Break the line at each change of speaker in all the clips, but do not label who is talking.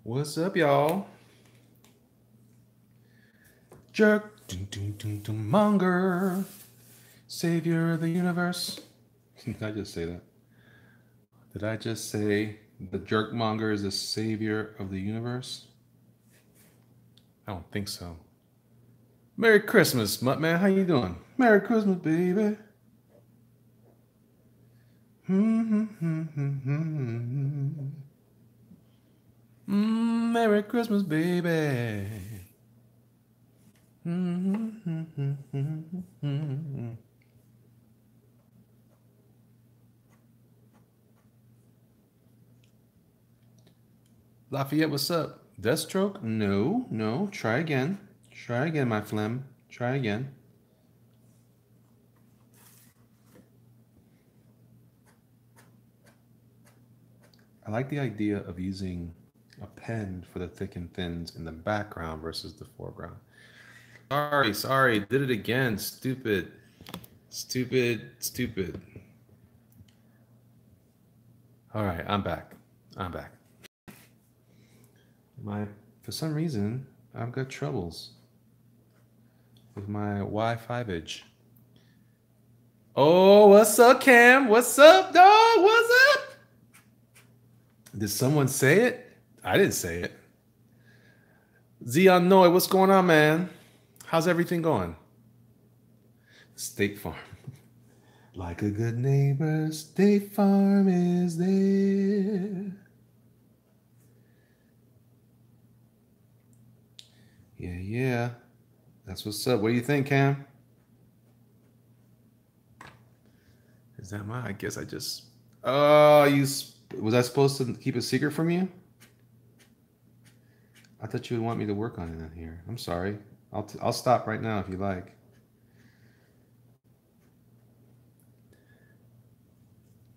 What's up, y'all? Jerk, monger, savior of the universe. Did I just say that? Did I just say the jerk monger is the savior of the universe? I don't think so. Merry Christmas, Mutt Man. How you doing? Merry Christmas, baby. Merry Christmas, baby. Lafayette, what's up? Deathstroke? No, no. Try again. Try again, my phlegm. Try again. I like the idea of using a pen for the thick and thins in the background versus the foreground. Sorry. Did it again. Stupid. All right, I'm back. For some reason, I've got troubles with my Wi-Fi-age. Oh, what's up, Cam? What's up, dog? What's up? Did someone say it? I didn't say it. Zion Noy, what's going on, man? How's everything going? State Farm. Like a good neighbor, State Farm is there. Yeah. That's what's up. What do you think, Cam? Is that I guess I just... Oh, was I supposed to keep a secret from you? I thought you would want me to work on it in here. I'm sorry. I'll stop right now if you like.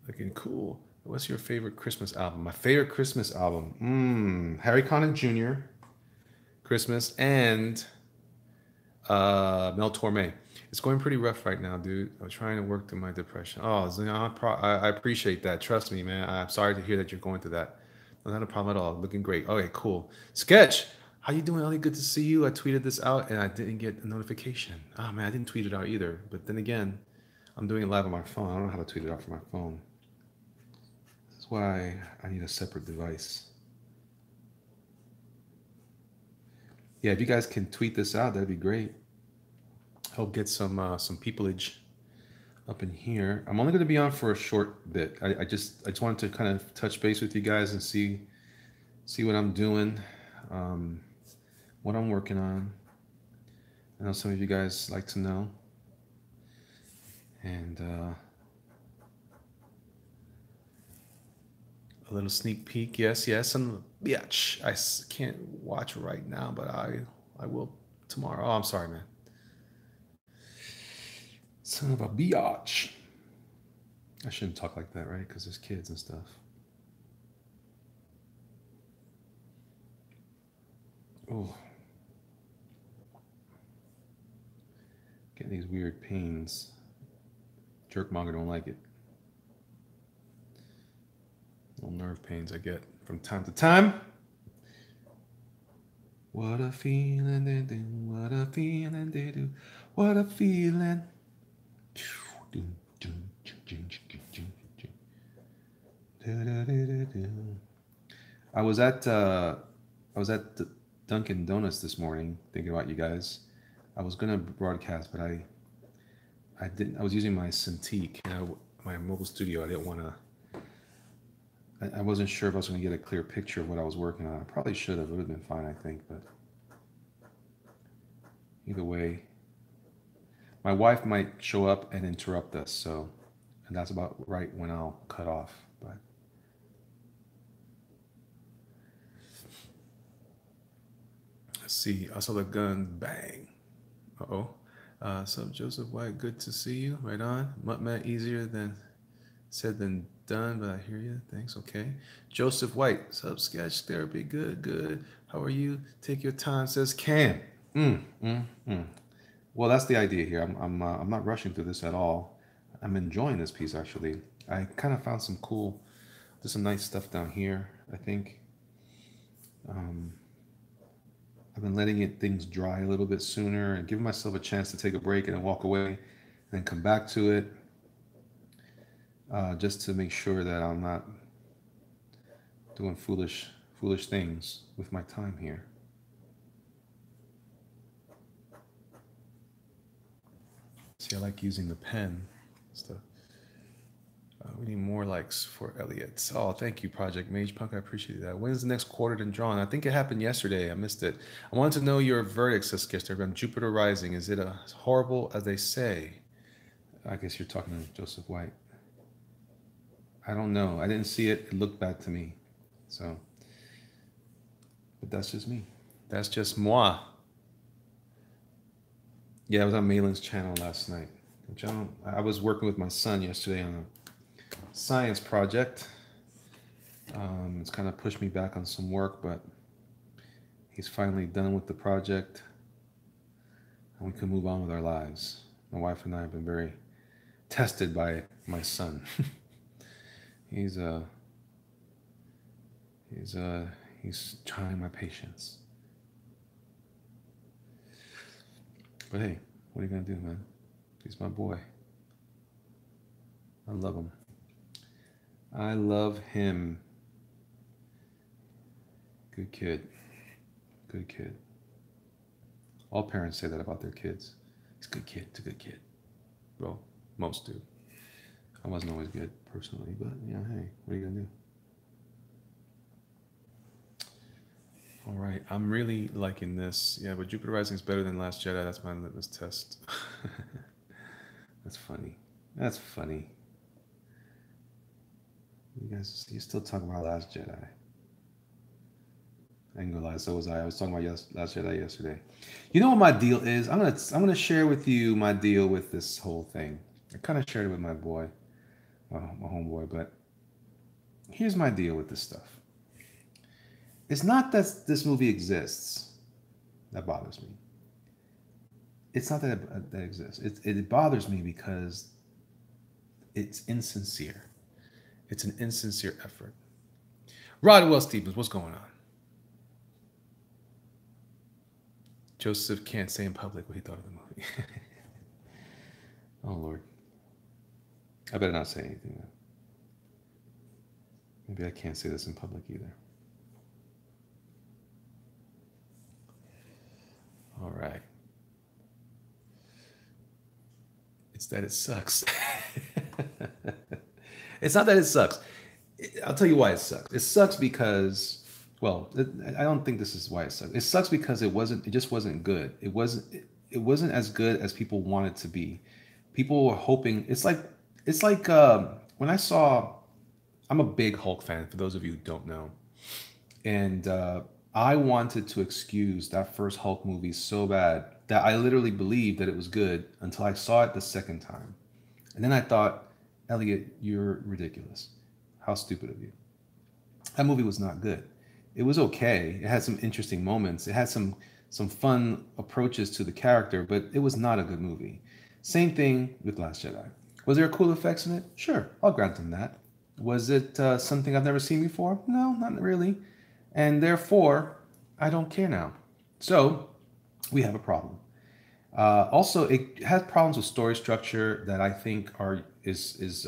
Looking cool. What's your favorite Christmas album? My favorite Christmas album. Harry Connick Jr., Christmas, and Mel Torme. It's going pretty rough right now, dude. I'm trying to work through my depression. Oh, I appreciate that. Trust me, man. I'm sorry to hear that you're going through that. Not a problem at all. Looking great. Okay, cool. Sketch, how you doing, Ellie? Good to see you. I tweeted this out and I didn't get a notification. Oh man, I didn't tweet it out either. But then again, I'm doing it live on my phone. I don't know how to tweet it out from my phone. That's why I need a separate device. Yeah, if you guys can tweet this out, that'd be great. Help get some peopleage up in here. I'm only going to be on for a short bit. I just wanted to kind of touch base with you guys and see what I'm doing, what I'm working on. I know some of you guys like to know. And a little sneak peek, yes. And bitch, I can't watch right now, but I will tomorrow. Oh, I'm sorry, man. Son of a biatch. I shouldn't talk like that, right? Because there's kids and stuff. Oh. Getting these weird pains. Jerkmonger don't like it. Little nerve pains I get from time to time. What a feeling they do. What a feeling they do. What a feeling. I was at Dunkin' Donuts this morning thinking about you guys. I was gonna broadcast, but I didn't. I was using my Cintiq, my mobile studio. I didn't want to. I wasn't sure if I was going to get a clear picture of what I was working on. I probably should have. It would have been fine, I think. But either way, my wife might show up and interrupt us. So, and that's about right when I'll cut off. But let's see. I saw the gun bang. Sup, Joseph White? Good to see you. Right on. Mutt easier than said than done, but I hear you. Thanks. Okay. Joseph White. Sup, Sketch Therapy? Good. How are you? Take your time. Says Cam. Well, that's the idea here. I'm not rushing through this at all. I'm enjoying this piece actually. I kind of found there's some nice stuff down here. I think Um, I've been letting things dry a little bit sooner and giving myself a chance to take a break and then walk away and then come back to it, just to make sure that I'm not doing foolish things with my time here. See, I like using the pen stuff. We need more likes for Elliot. Oh, thank you, Project Mage Punk. I appreciate that. When's the next quarter and drawn? I think it happened yesterday. I missed it. I wanted to know your verdict, says Sketchster, on Jupiter Rising. Is it as horrible as they say? I guess you're talking to Joseph White. I don't know. I didn't see it. It looked bad to me. So, but that's just me. That's just moi. Yeah, I was on Malin's channel last night. I was working with my son yesterday on a science project. It's kind of pushed me back on some work, but he's finally done with the project and we can move on with our lives. My wife and I have been very tested by my son. he's trying my patience. But hey, what are you gonna do, man? He's my boy. I love him. I love him. Good kid. Good kid. All parents say that about their kids. He's a good kid. It's a good kid. Well, most do. I wasn't always good personally, but yeah, hey, what are you gonna do? All right, I'm really liking this. Yeah, but Jupiter Rising is better than Last Jedi. That's my litmus test. That's funny. That's funny. You still talking about Last Jedi? I ain't gonna lie, so was I. I was talking about Last Jedi yesterday. You know what my deal is? I'm gonna share with you my deal with this whole thing. I kind of shared it with my boy, my homeboy, but here's my deal with this stuff. It's not that this movie exists that bothers me. It's not that it exists. It bothers me because it's insincere. It's an insincere effort. Rodwell Stevens, what's going on? Joseph can't say in public what he thought of the movie. Oh, Lord. I better not say anything then. Maybe I can't say this in public either. All right. It's that it sucks. It's not that it sucks. I'll tell you why it sucks. It sucks because, well, I don't think this is why it sucks. It sucks because it just wasn't good. It wasn't as good as people wanted to be. People were hoping. It's like when I saw. I'm a big Hulk fan. For those of you who don't know, and I wanted to excuse that first Hulk movie so bad that I literally believed that it was good until I saw it the second time, and then I thought, Elliot, you're ridiculous. How stupid of you. That movie was not good. It was okay. It had some interesting moments. It had some fun approaches to the character, but it was not a good movie. Same thing with Last Jedi. Was there cool effects in it? Sure, I'll grant them that. Was it something I've never seen before? No, not really. And therefore, I don't care now. So, we have a problem. Also, it has problems with story structure that I think is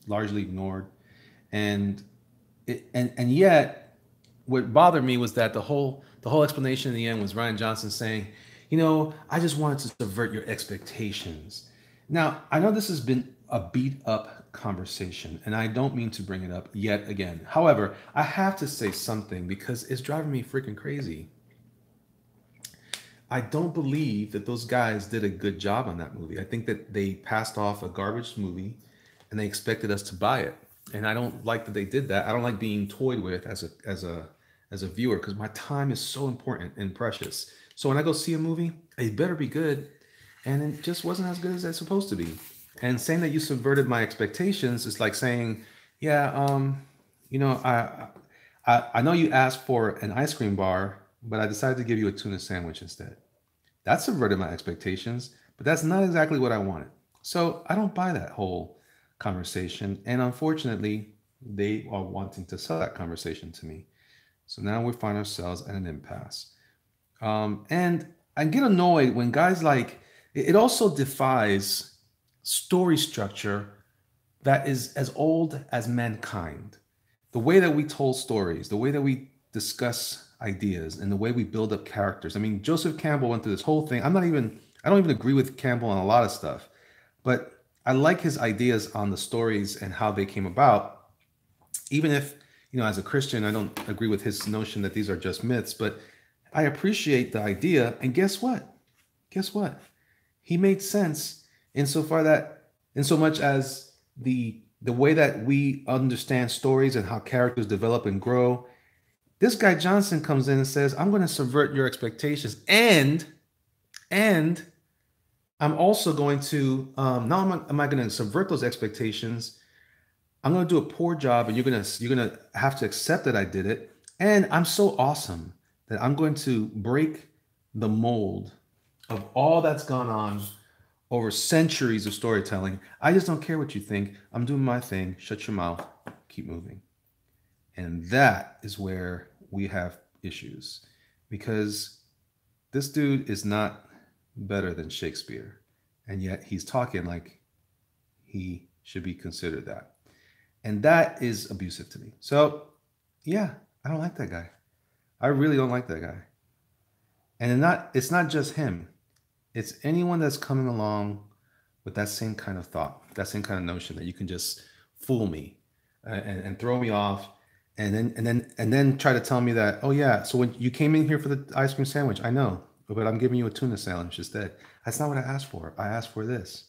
largely ignored, and yet, what bothered me was that the whole explanation in the end was Ryan Johnson saying, I just wanted to subvert your expectations. Now, I know this has been a beat up conversation, and I don't mean to bring it up yet again. However, I have to say something because it's driving me freaking crazy. I don't believe that those guys did a good job on that movie. I think that they passed off a garbage movie and they expected us to buy it. And I don't like that they did that. I don't like being toyed with as a viewer because my time is so important and precious. So when I go see a movie, it better be good. And it just wasn't as good as it's supposed to be. And saying that you subverted my expectations is like saying, yeah, I know you asked for an ice cream bar, but I decided to give you a tuna sandwich instead. That subverted my expectations, but that's not exactly what I wanted. So I don't buy that whole conversation. And unfortunately, they are wanting to sell that conversation to me. So now we find ourselves at an impasse. And I get annoyed when guys like it also defies story structure that is as old as mankind. The way that we told stories, the way that we discuss ideas, and the way we build up characters. I mean, Joseph Campbell went through this whole thing. I don't even agree with Campbell on a lot of stuff, but I like his ideas on the stories and how they came about. Even if, as a Christian, I don't agree with his notion that these are just myths, but I appreciate the idea. And guess what? Guess what? He made sense insofar that, in so much as the way that we understand stories and how characters develop and grow. This guy Johnson comes in and says, "I'm going to subvert your expectations, and I'm also going to not am I going to subvert those expectations. I'm going to do a poor job, and you're gonna have to accept that I did it. And I'm so awesome that I'm going to break the mold of all that's gone on over centuries of storytelling. I just don't care what you think. I'm doing my thing. Shut your mouth. Keep moving." And that is where we have issues, because this dude is not better than Shakespeare, and yet he's talking like he should be considered that. And that is abusive to me. So, yeah, I don't like that guy. I really don't like that guy. And it's not just him. It's anyone that's coming along with that same kind of thought, that same kind of notion that you can just fool me and throw me off, and then try to tell me that, oh yeah, so when you came in here for the ice cream sandwich, I know, but I'm giving you a tuna sandwich instead. That's not what I asked for. I asked for this.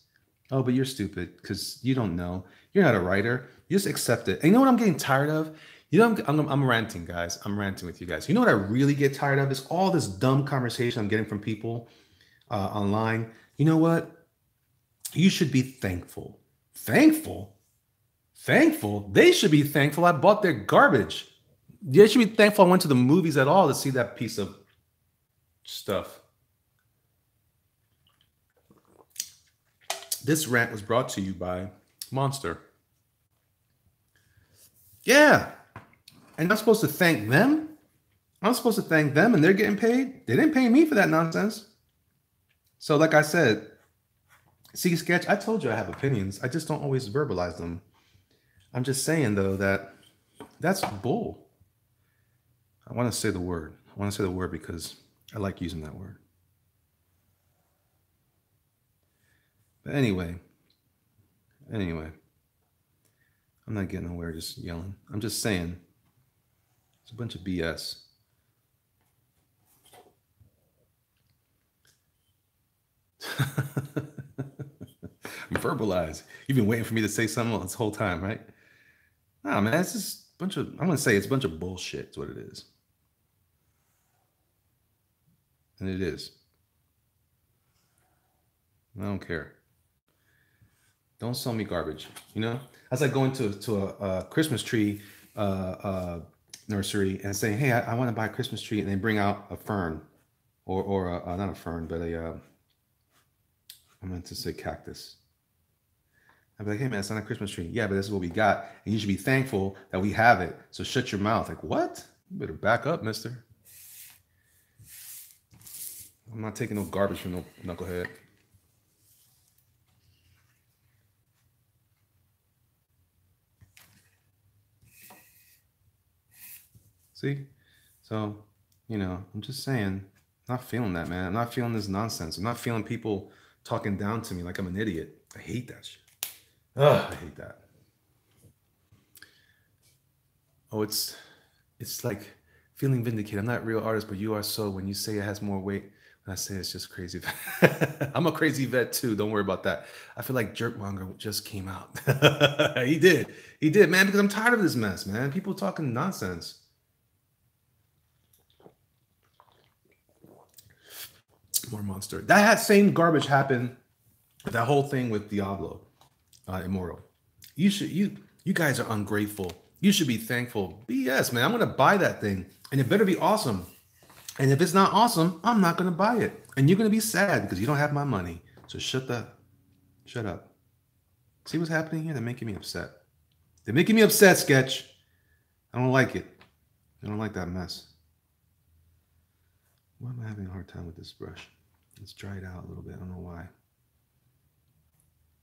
Oh, but you're stupid because you don't know. You're not a writer. You just accept it. And you know what I'm getting tired of? I'm ranting, guys. I'm ranting with you guys. You know what I really get tired of is all this dumb conversation I'm getting from people online. You know what? You should be thankful. Thankful? Thankful? They should be thankful I bought their garbage. They should be thankful I went to the movies at all to see that piece of stuff. This rant was brought to you by Monster. Yeah. And I'm supposed to thank them? I'm supposed to thank them and they're getting paid? They didn't pay me for that nonsense. So like I said, see, Sketch, I told you I have opinions. I just don't always verbalize them. I'm just saying, though, that that's bull. I want to say the word. I want to say the word because I like using that word. But anyway, I'm not getting nowhere just yelling. I'm just saying it's a bunch of BS. Verbalize. You've been waiting for me to say something this whole time, right? Nah, man, it's just a bunch of, I'm going to say it's a bunch of bullshit is what it is. And it is. I don't care. Don't sell me garbage, you know? That's like going to a Christmas tree nursery and saying, hey, I want to buy a Christmas tree, and they bring out a fern or not a fern, but I meant to say cactus. I'd be like, hey man, it's not a Christmas tree. Yeah, but this is what we got. And you should be thankful that we have it. So shut your mouth. Like, what? You better back up, mister. I'm not taking no garbage from no knucklehead. See? So, I'm just saying, I'm not feeling that, man. I'm not feeling this nonsense. I'm not feeling people talking down to me like I'm an idiot. I hate that shit. Ugh, I hate that. Oh, it's like feeling vindicated. I'm not a real artist, but you are so. When you say it has more weight, when I say it's just crazy. I'm a crazy vet too. Don't worry about that. I feel like Jerkmonger just came out. He did, man, because I'm tired of this mess, man. People talking nonsense. More Monster. That same garbage happened. That whole thing with Diablo Immortal. You guys are ungrateful. You should be thankful. BS, man. I'm gonna buy that thing, and it better be awesome. And if it's not awesome, I'm not gonna buy it. And you're gonna be sad because you don't have my money. So shut up. See what's happening here? They're making me upset. Sketch. I don't like it. I don't like that mess. Why am I having a hard time with this brush? It's dried out a little bit. I don't know why.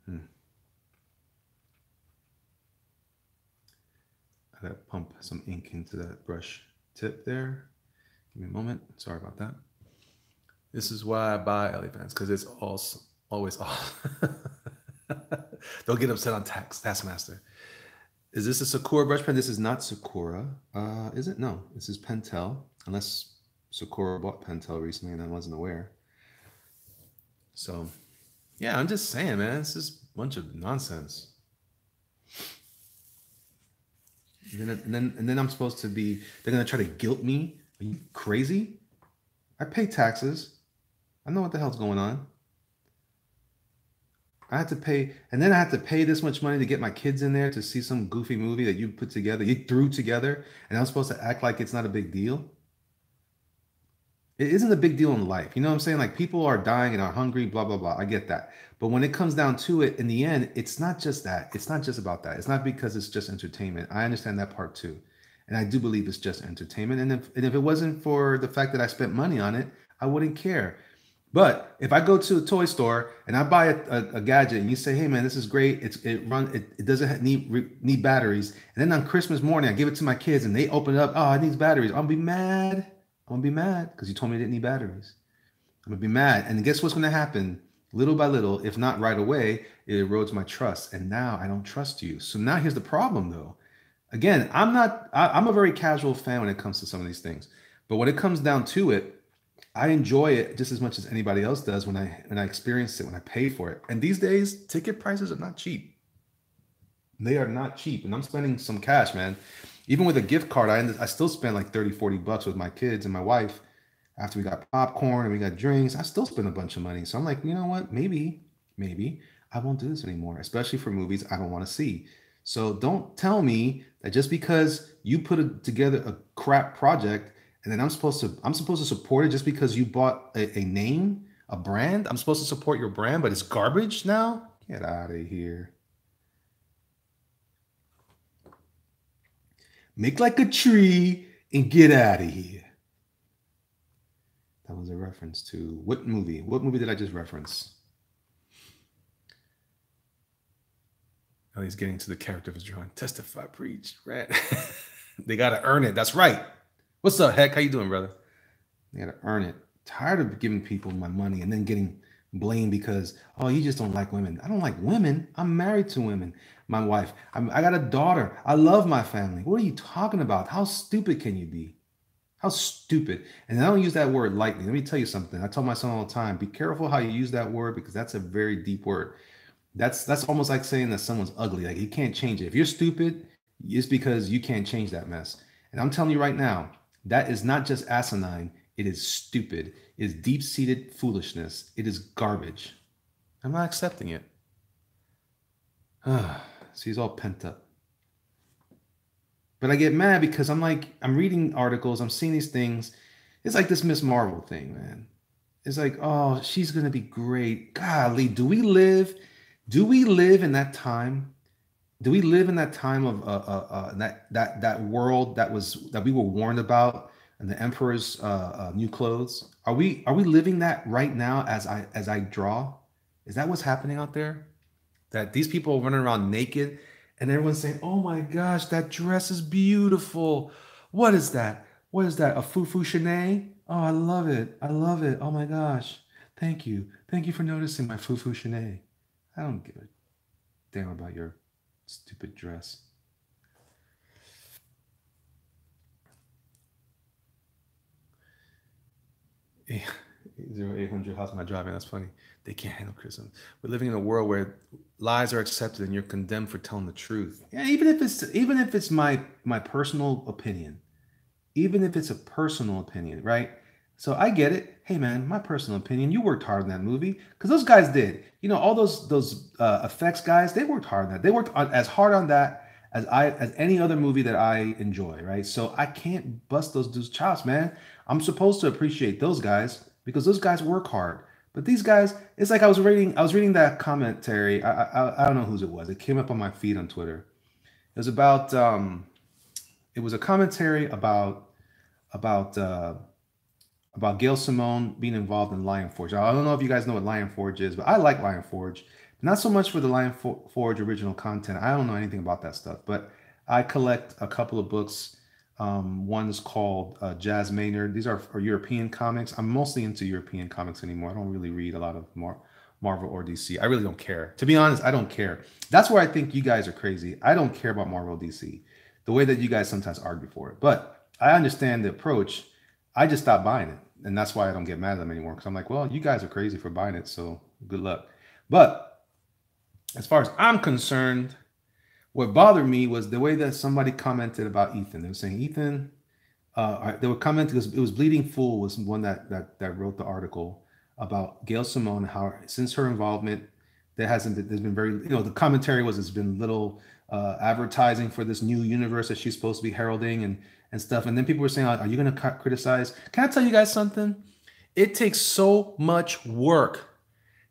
I gotta pump some ink into that brush tip there. Give me a moment. Sorry about that. This is why I buy LA Fans, because it's always off. Don't get upset on Taskmaster. Is this a Sakura brush pen? This is not Sakura. Is it? No, this is Pentel. Unless Sakura bought Pentel recently and I wasn't aware. So, yeah, I'm just saying, man, it's just a bunch of nonsense. And then I'm supposed to be. They're gonna try to guilt me. Are you crazy? I pay taxes. I know what the hell's going on. I had to pay, and then I had to pay this much money to get my kids in there to see some goofy movie that you put together, you threw together, and I'm supposed to act like it's not a big deal. It isn't a big deal in life. You know what I'm saying? Like people are dying and are hungry, blah, blah, blah. I get that. But when it comes down to it, in the end, it's not just that. It's not just about that. It's not because it's just entertainment. I understand that part too. And I do believe it's just entertainment. And if it wasn't for the fact that I spent money on it, I wouldn't care. But if I go to a toy store and I buy a gadget and you say, "Hey man, this is great. It doesn't need batteries," and then on Christmas morning I give it to my kids and they open it up, "Oh, it needs batteries." I'm gonna be mad. I'm gonna be mad because you told me it didn't need batteries. I'm gonna be mad, and guess what's gonna happen? Little by little, if not right away, it erodes my trust, and now I don't trust you. So now here's the problem, though. Again, I'm not. I'm a very casual fan when it comes to some of these things, but when it comes down to it, I enjoy it just as much as anybody else does when I experience it, when I pay for it. And these days, ticket prices are not cheap. They are not cheap, and I'm spending some cash, man. Even with a gift card, I still spend like 30, 40 bucks with my kids and my wife. After we got popcorn and we got drinks, I still spend a bunch of money. So I'm like, you know what? Maybe I won't do this anymore, especially for movies I don't want to see. So don't tell me that just because you together a crap project and then I'm supposed to support it just because you bought a name, a brand. I'm supposed to support your brand, but it's garbage now. Get out of here. Make like a tree and get out of here. That was a reference to what movie? What movie did I just reference? Oh, he's getting to the character of his drawing. Testify, preach, right? They gotta earn it. That's right. What's up, Heck? How you doing, brother? They gotta earn it. Tired of giving people my money and then getting blamed because, oh, you just don't like women. I don't like women. I'm married to women. My wife. I got a daughter. I love my family. What are you talking about? How stupid can you be? How stupid. And I don't use that word lightly. Let me tell you something. I tell my son all the time, be careful how you use that word because that's a very deep word. That's almost like saying that someone's ugly. Like you can't change it. If you're stupid, it's because you can't change that mess. And I'm telling you right now, that is not just asinine. It is stupid. It is deep-seated foolishness. It is garbage. I'm not accepting it. See, he's all pent up. But I get mad because I'm reading articles, I'm seeing these things. It's like this Miss Marvel thing, man. It's like, oh, she's gonna be great. Golly, do we live in that time? Do we live in that time of that world that we were warned about and the emperor's new clothes? Are we living that right now as I draw? Is that what's happening out there? That these people are running around naked and everyone's saying, "Oh my gosh, that dress is beautiful. What is that? What is that? A fufu Chanel? Oh, I love it. I love it. Oh my gosh. Thank you. Thank you for noticing my fufu Chanel. I don't give a damn about your stupid dress." 0800, how's my driving? That's funny. They can't handle criticism. We're living in a world where lies are accepted and you're condemned for telling the truth. Yeah, even if it's my personal opinion, even if it's a personal opinion, right? So I get it. Hey man, my personal opinion. You worked hard on that movie because those guys did. You know, all those effects guys, they worked hard on that. They worked as hard on that as any other movie that I enjoy, right? So I can't bust those dudes' chops, man. I'm supposed to appreciate those guys because those guys work hard. But these guys, it's like I was reading that commentary. I don't know whose it was. It came up on my feed on Twitter. It was about it was a commentary about about Gail Simone being involved in Lion Forge. I don't know if you guys know what Lion Forge is, but I like Lion Forge. Not so much for the Lion Forge original content. I don't know anything about that stuff, but I collect a couple of books. One's called Jazz Maynard. These are European comics. I'm mostly into European comics anymore. I don't really read a lot of Marvel or DC. I really don't care. To be honest, I don't care. That's where I think you guys are crazy. I don't care about Marvel or DC, the way that you guys sometimes argue for it. But I understand the approach. I just stopped buying it. And that's why I don't get mad at them anymore. Because I'm like, well, you guys are crazy for buying it. So good luck. But as far as I'm concerned, what bothered me was the way that somebody commented about Ethan. They were saying, Ethan, they were commenting, because it was Bleeding Fool was one that wrote the article about Gail Simone, how since her involvement, there's been very, the commentary was there's been little advertising for this new universe that she's supposed to be heralding and stuff. And then people were saying, are you going to criticize? Can I tell you guys something? It takes so much work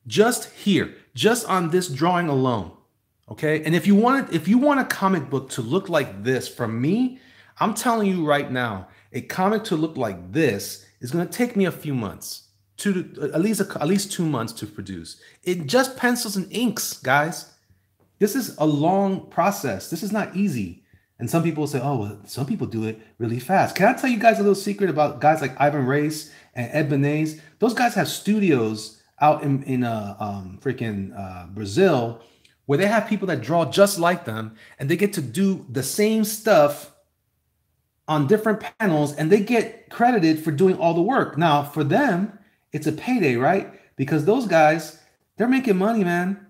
just here, just on this drawing alone. Okay. And if you want a comic book to look like this from me, I'm telling you right now, a comic to look like this is going to take me a few months, at least 2 months to produce. It just pencils and inks, guys. This is a long process. This is not easy. And some people say, oh, well, some people do it really fast. Can I tell you guys a little secret about guys like Ivan Reis and Ed Benes? Those guys have studios out in Brazil, where they have people that draw just like them, and they get to do the same stuff on different panels, and they get credited for doing all the work. Now, for them, it's a payday, right? Because those guys, they're making money, man.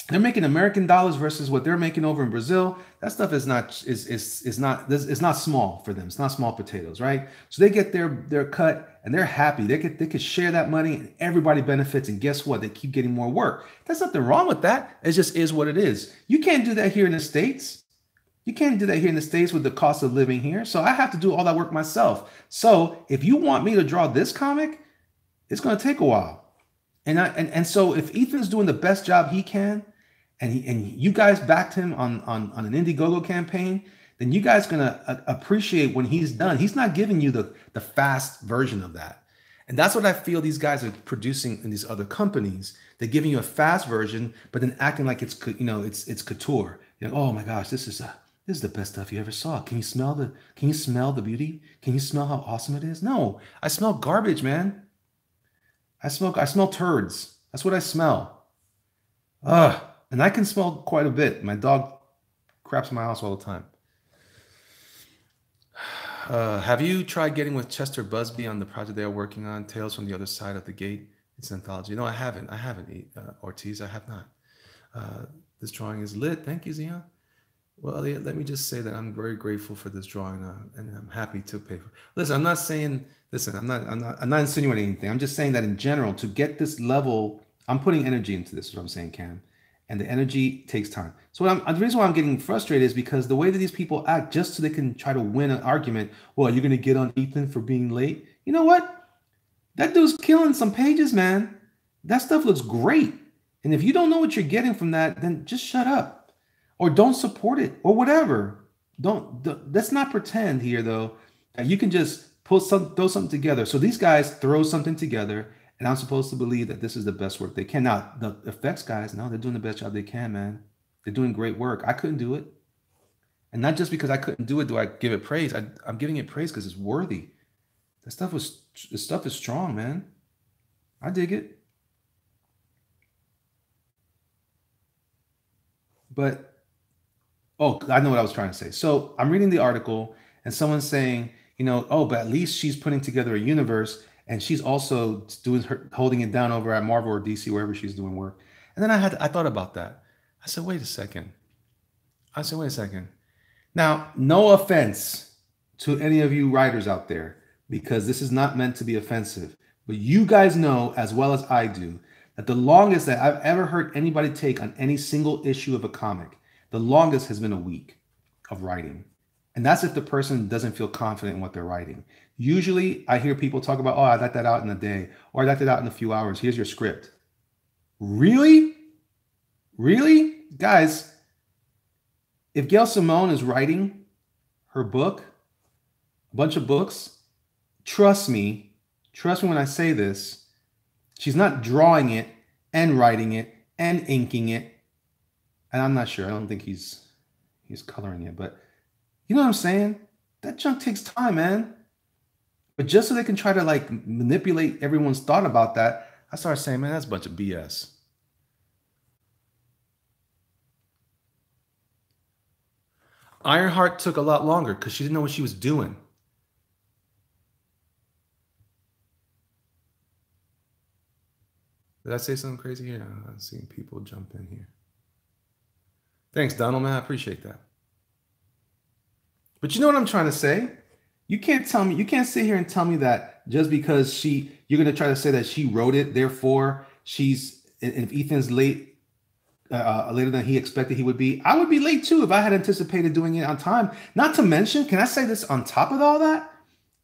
They're making American dollars versus what they're making over in Brazil. That stuff is not small for them. It's not small potatoes, right? So they get their cut and they're happy. They could share that money and everybody benefits. And guess what? They keep getting more work. There's nothing wrong with that. It just is what it is. You can't do that here in the States. You can't do that here in the States with the cost of living here. So I have to do all that work myself. So if you want me to draw this comic, it's going to take a while. And so if Ethan's doing the best job he can, and you guys backed him on an Indiegogo campaign, then you guys gonna appreciate when he's done. He's not giving you the fast version of that. And that's what I feel these guys are producing in these other companies. They're giving you a fast version, but then acting like it's couture. Oh my gosh, this is the best stuff you ever saw. Can you smell the beauty? Can you smell how awesome it is? No, I smell garbage, man. I smell turds. That's what I smell. Ugh. And I can smell quite a bit. My dog craps in my house all the time. Have you tried getting with Chester Busby on the project they are working on, Tales from the Other Side of the Gate? It's an anthology. No, I haven't. Ortiz, I have not. This drawing is lit. Thank you, Zion. Well, Elliot, let me just say that I'm very grateful for this drawing, and I'm happy to pay for it. Listen, I'm not insinuating anything. I'm just saying that in general, to get this level, I'm putting energy into this, is what I'm saying, Cam. And the energy takes time. So the reason why I'm getting frustrated is because the way that these people act, just so they can try to win an argument. Well, you're going to get on Ethan for being late. You know what? That dude's killing some pages, man. That stuff looks great. And if you don't know what you're getting from that, then just shut up or don't support it or whatever. Let's not pretend here, though, that you can just throw something together. So these guys throw something together, and I'm supposed to believe that this is the best work they can. Now, the effects guys, no, they're doing the best job they can, man. They're doing great work. I couldn't do it. And not just because I couldn't do it do I give it praise. I'm giving it praise because it's worthy. This stuff is strong, man. I dig it. But, I know what I was trying to say. So I'm reading the article, and someone's saying, but at least she's putting together a universe. And she's also holding it down over at Marvel or DC, wherever she's doing work. And then I thought about that. I said, wait a second. Now, no offense to any of you writers out there, because this is not meant to be offensive. But you guys know as well as I do that the longest that I've ever heard anybody take on any single issue of a comic, the longest has been a week of writing. And that's if the person doesn't feel confident in what they're writing. Usually I hear people talk about, I got that out in a day, or I got that out in a few hours. Here's your script. Really? Really? Guys, if Gail Simone is writing her book, a bunch of books, trust me when I say this, she's not drawing it and writing it and inking it. And I'm not sure. I don't think he's coloring it, but you know what I'm saying? That junk takes time, man. But just so they can try to like manipulate everyone's thought about that, I started saying, man, that's a bunch of BS. Ironheart took a lot longer because she didn't know what she was doing. Did I say something crazy here? I'm seeing people jump in here. Thanks, Donald, man. I appreciate that. But you know what I'm trying to say? You can't tell me, you can't sit here and tell me that just because you're going to try to say that she wrote it, therefore if Ethan's late, later than he expected he would be, I would be late too if I had anticipated doing it on time. Not to mention, can I say this on top of all that?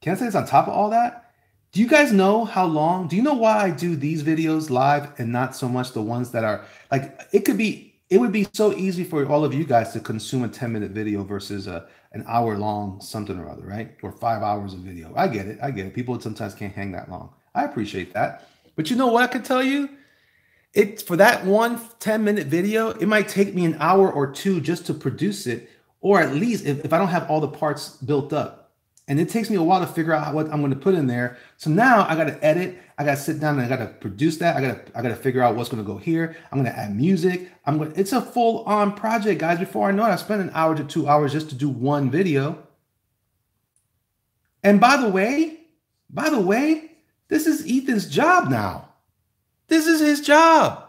Can I say this on top of all that? Do you guys know how long? Do you know why I do these videos live and not so much the ones that are like, it would be so easy for all of you guys to consume a 10-minute video versus an hour long something or other, right? Or 5 hours of video. I get it. People sometimes can't hang that long. I appreciate that. But you know what I can tell you? For that one 10-minute video, it might take me an hour or two just to produce it, or at least if I don't have all the parts built up. And it takes me a while to figure out what I'm going to put in there. So now I got to edit. I got to sit down and I got to produce that. I got to figure out what's going to go here. I'm going to add music. It's a full-on project, guys. Before I know it, I spent an hour to 2 hours just to do one video. And by the way, this is Ethan's job now. This is his job.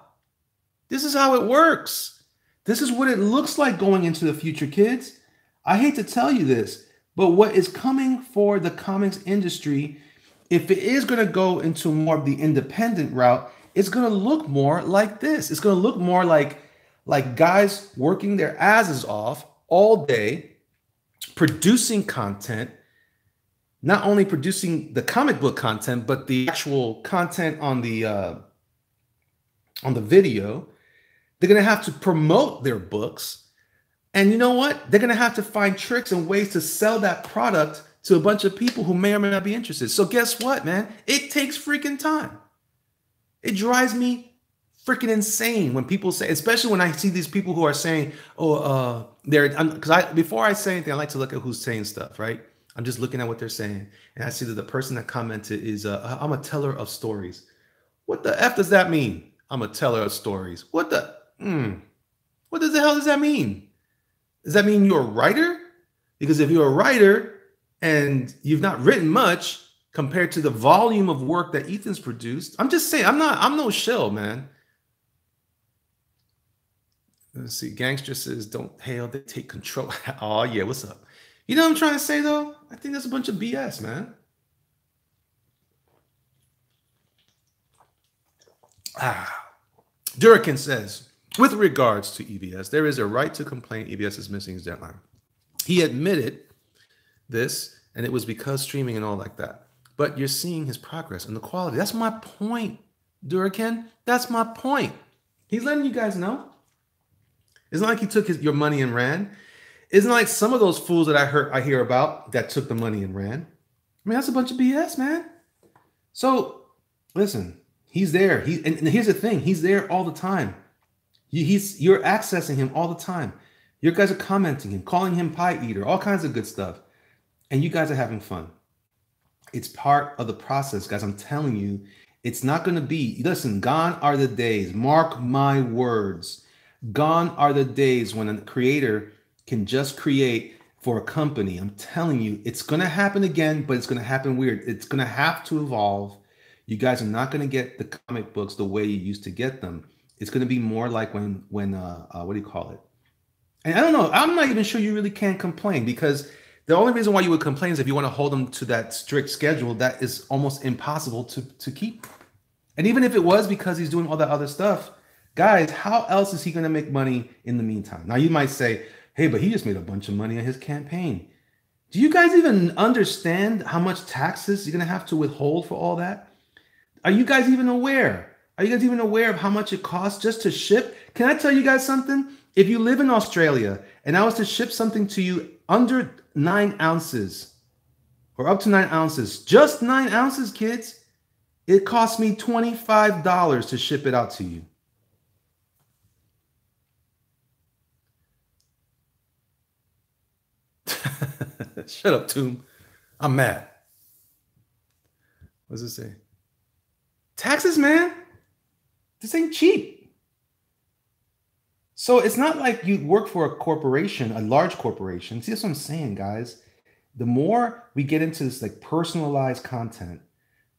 This is how it works. This is what it looks like going into the future, kids. I hate to tell you this, but what is coming for the comics industry, if it is going to go into more of the independent route, it's going to look more like this. It's going to look more like guys working their asses off all day, producing content, not only producing the comic book content, but the actual content on the video. They're going to have to promote their books. And you know what? They're going to have to find tricks and ways to sell that product to a bunch of people who may or may not be interested. So guess what, man? It takes freaking time. It drives me freaking insane when people say, especially when I see these people who are saying, before I say anything, I like to look at who's saying stuff, right? I'm just looking at what they're saying. And I see that the person that commented is, I'm a teller of stories. What the F does that mean? I'm a teller of stories. What the hell does that mean? Does that mean you're a writer? Because if you're a writer and you've not written much compared to the volume of work that Ethan's produced, I'm just saying, I'm no shill, man. Let's see. Gangster says, don't hail, they take control. Oh, yeah, what's up? You know what I'm trying to say, though? I think that's a bunch of BS, man. Durican says, with regards to EBS, there is a right to complain EBS is missing his deadline. He admitted this, and it was because streaming and all like that. But you're seeing his progress and the quality. That's my point, Durican. That's my point. He's letting you guys know. It's not like he took your money and ran. It's not like some of those fools that I hear about that took the money and ran. I mean, that's a bunch of BS, man. So, listen, he's there. And here's the thing. He's there all the time. You're accessing him all the time. You guys are commenting him, calling him pie eater, all kinds of good stuff. And you guys are having fun. It's part of the process, guys. I'm telling you, it's not going to be, listen, gone are the days. Mark my words. Gone are the days when a creator can just create for a company. I'm telling you, it's going to happen again, but it's going to happen weird. It's going to have to evolve. You guys are not going to get the comic books the way you used to get them. It's going to be more like when what do you call it? And I don't know. I'm not even sure you really can complain, because the only reason why you would complain is if you want to hold them to that strict schedule that is almost impossible to keep. And even if it was because he's doing all that other stuff, guys, how else is he going to make money in the meantime? Now you might say, hey, but he just made a bunch of money on his campaign. Do you guys even understand how much taxes you're going to have to withhold for all that? Are you guys even aware? Are you guys even aware of how much it costs just to ship? Can I tell you guys something? If you live in Australia and I was to ship something to you under 9 ounces or up to 9 ounces, just 9 ounces, kids, it cost me $25 to ship it out to you. Shut up, Tomb. I'm mad. What does it say? Taxes, man. This ain't cheap. So it's not like you work for a corporation, a large corporation. See, that's what I'm saying, guys. The more we get into this like personalized content,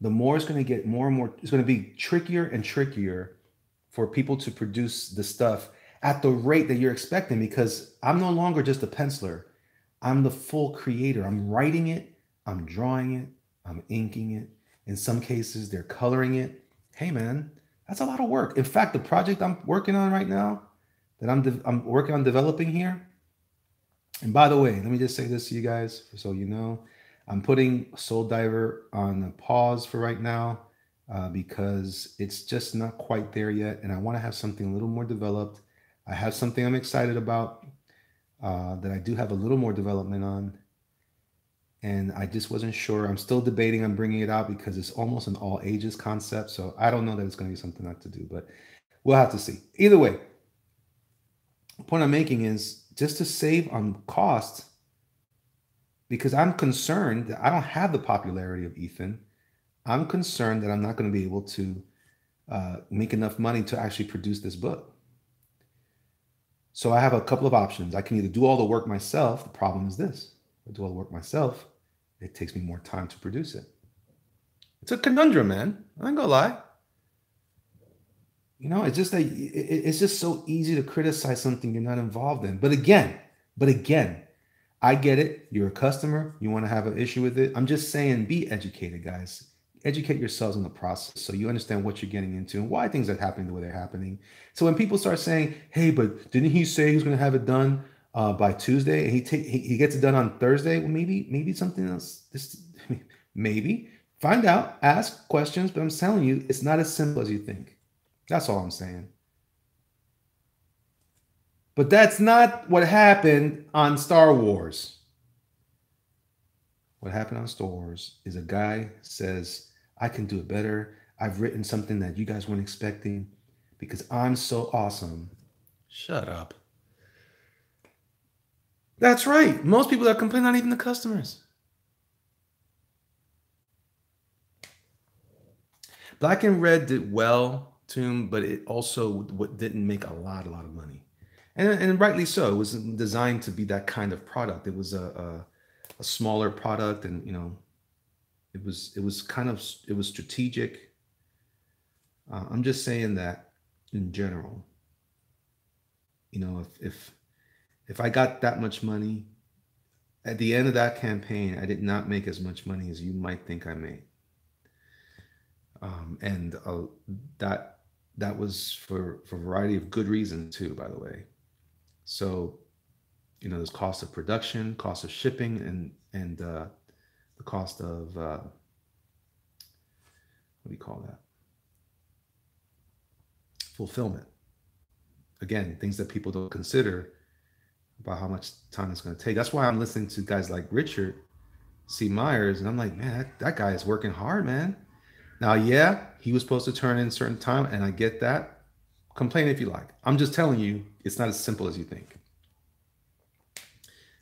the more it's going to get more and more, it's going to be trickier and trickier for people to produce the stuff at the rate that you're expecting, because I'm no longer just a penciler. I'm the full creator. I'm writing it, I'm drawing it, I'm inking it. In some cases, they're coloring it. Hey, man, that's a lot of work. In fact, the project I'm working on right now, that I'm working on developing here. And by the way, let me just say this to you guys, so you know, I'm putting Soul Diver on a pause for right now because it's just not quite there yet, and I want to have something a little more developed. I have something I'm excited about that I do have a little more development on, and I just wasn't sure. I'm still debating on bringing it out because it's almost an all ages concept, so I don't know that it's going to be something not to do, but we'll have to see. Either way, the point I'm making is just to save on cost, because I'm concerned that I don't have the popularity of Ethan. I'm concerned that I'm not going to be able to make enough money to actually produce this book. So I have a couple of options. I can either do all the work myself. The problem is this: if I do all the work myself, it takes me more time to produce it. It's a conundrum, man. I ain't gonna lie. You know, it's just that it's just so easy to criticize something you're not involved in. But again, I get it. You're a customer. You want to have an issue with it. I'm just saying, be educated, guys. Educate yourselves in the process so you understand what you're getting into and why things are happening the way they're happening. So when people start saying, "Hey, but didn't he say he was going to have it done by Tuesday, and he gets it done on Thursday?" Well, maybe something else. Maybe find out, ask questions. But I'm telling you, it's not as simple as you think. That's all I'm saying. But that's not what happened on Star Wars. What happened on Star Wars is a guy says, "I can do it better. I've written something that you guys weren't expecting because I'm so awesome." Shut up. That's right. Most people that complain, not even the customers. Black and Red did well, Tomb, but it also didn't make a lot of money. And rightly so. It was designed to be that kind of product. It was a smaller product, and you know, it was strategic. I'm just saying that in general, you know, if I got that much money at the end of that campaign, I did not make as much money as you might think I made, and that was for a variety of good reasons too, by the way. So, you know, there's cost of production, cost of shipping, and the cost of what do you call that? Fulfillment. Again, things that people don't consider about how much time it's going to take. That's why I'm listening to guys like Richard C. Myers, and I'm like, man, that guy is working hard, man. Now, yeah, he was supposed to turn in a certain time, and I get that. Complain if you like. I'm just telling you, it's not as simple as you think.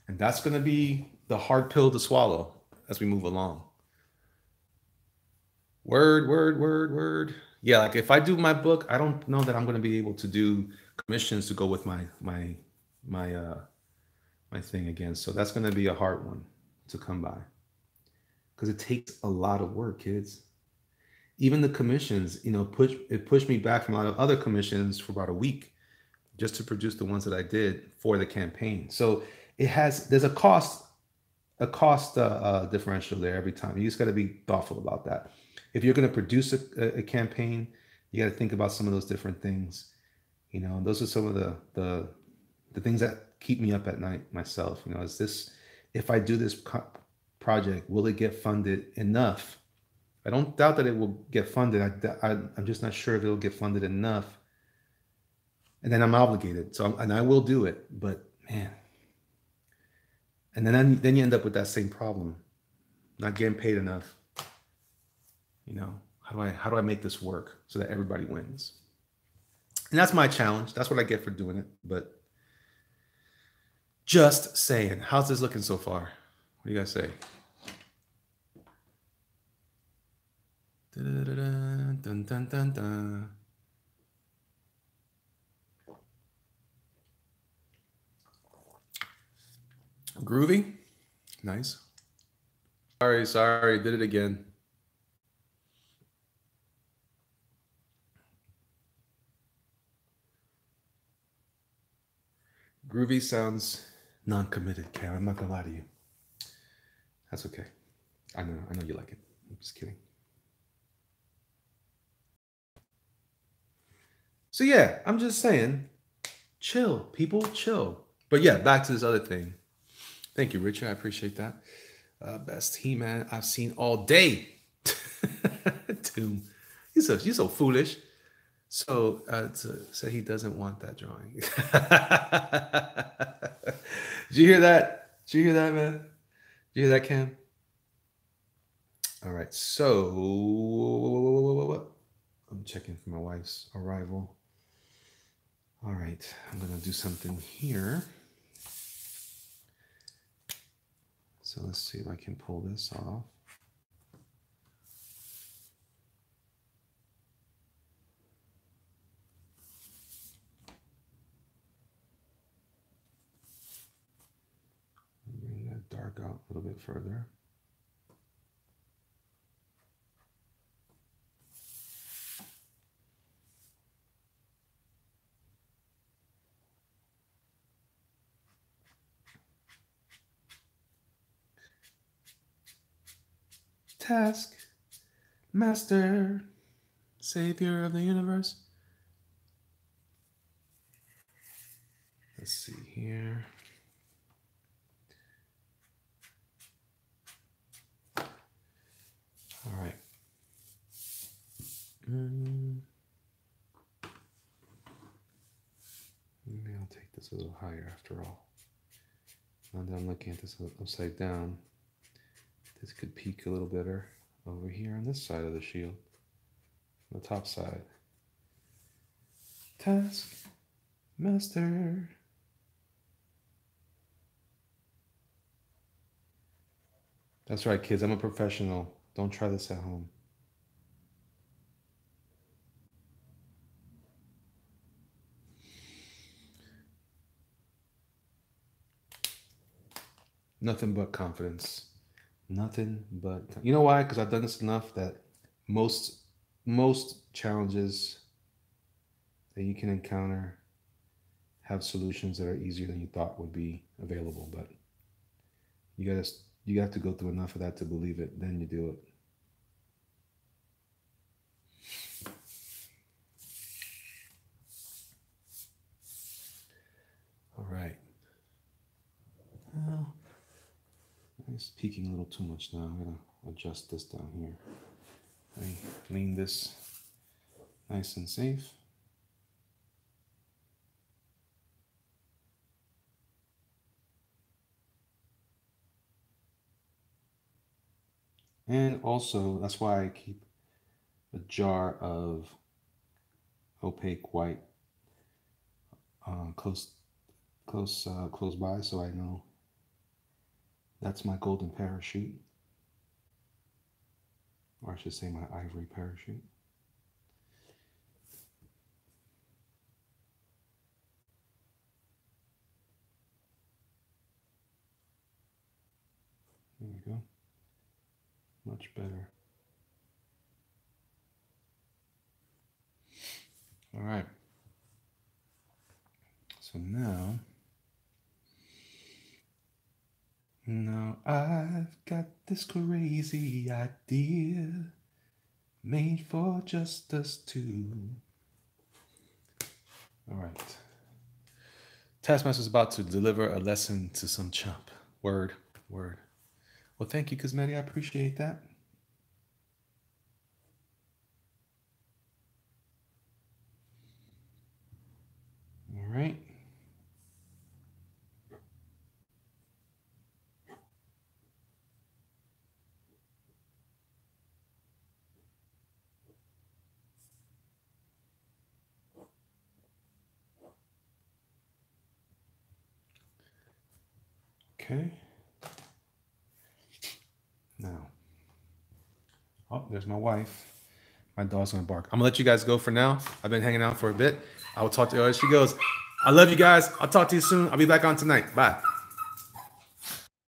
And that's going to be the hard pill to swallow as we move along. Word. Yeah, like if I do my book, I don't know that I'm going to be able to do commissions to go with my thing again. So that's going to be a hard one to come by, because it takes a lot of work, kids. Even the commissions, you know, pushed me back from a lot of other commissions for about a week just to produce the ones that I did for the campaign. So there's a cost differential there every time. You just got to be thoughtful about that. If you're going to produce a campaign, you got to think about some of those different things. You know, those are some of the things that keep me up at night myself. You know, if I do this project, will it get funded enough? I don't doubt that it will get funded. I'm just not sure if it'll get funded enough and then I'm obligated. So and I will do it, but man, and then you end up with that same problem, not getting paid enough. You know, how do I make this work so that everybody wins? And that's my challenge. That's what I get for doing it. But just saying, how's this looking so far? What do you guys say? Dun, dun, dun, dun, dun. Groovy? Nice. Sorry, did it again. Groovy sounds non-committed, Cam. I'm not gonna lie to you. That's okay. I know you like it. I'm just kidding. So yeah, I'm just saying, chill, people, chill. But yeah, back to this other thing. Thank you, Richard. I appreciate that. Best He-Man I've seen all day. Doom. You're so foolish. So he doesn't want that drawing. Did you hear that? Did you hear that, man? Did you hear that, Cam? All right. So I'm checking for my wife's arrival. All right. I'm gonna do something here. So let's see if I can pull this off. Bring that dark out a little bit further. Task Master, Savior of the universe. Let's see here. All right. Maybe I'll take this a little higher after all. Now that I'm looking at this upside down, this could peak a little better over here on this side of the shield, the top side. Task Master. That's right, kids. I'm a professional. Don't try this at home. Nothing but confidence. Nothing but, you know why? Because I've done this enough that most challenges that you can encounter have solutions that are easier than you thought would be available. But you got to go through enough of that to believe it. Then you do it. All right. Well, it's peaking a little too much now. I'm gonna adjust this down here. I lean this nice and safe. And also, that's why I keep a jar of opaque white close by, so I know that's my golden parachute, or I should say my ivory parachute. There we go. Much better. All right. So now I've got this crazy idea made for just us two. All right. Taskmaster's about to deliver a lesson to some chump. Word. Well, thank you, Cosmetti. I appreciate that. right. Okay. Now. Oh, there's my wife. My dog's gonna bark. I'm gonna let you guys go for now. I've been hanging out for a bit. I will talk to you. She goes, I love you guys. I'll talk to you soon. I'll be back on tonight. Bye.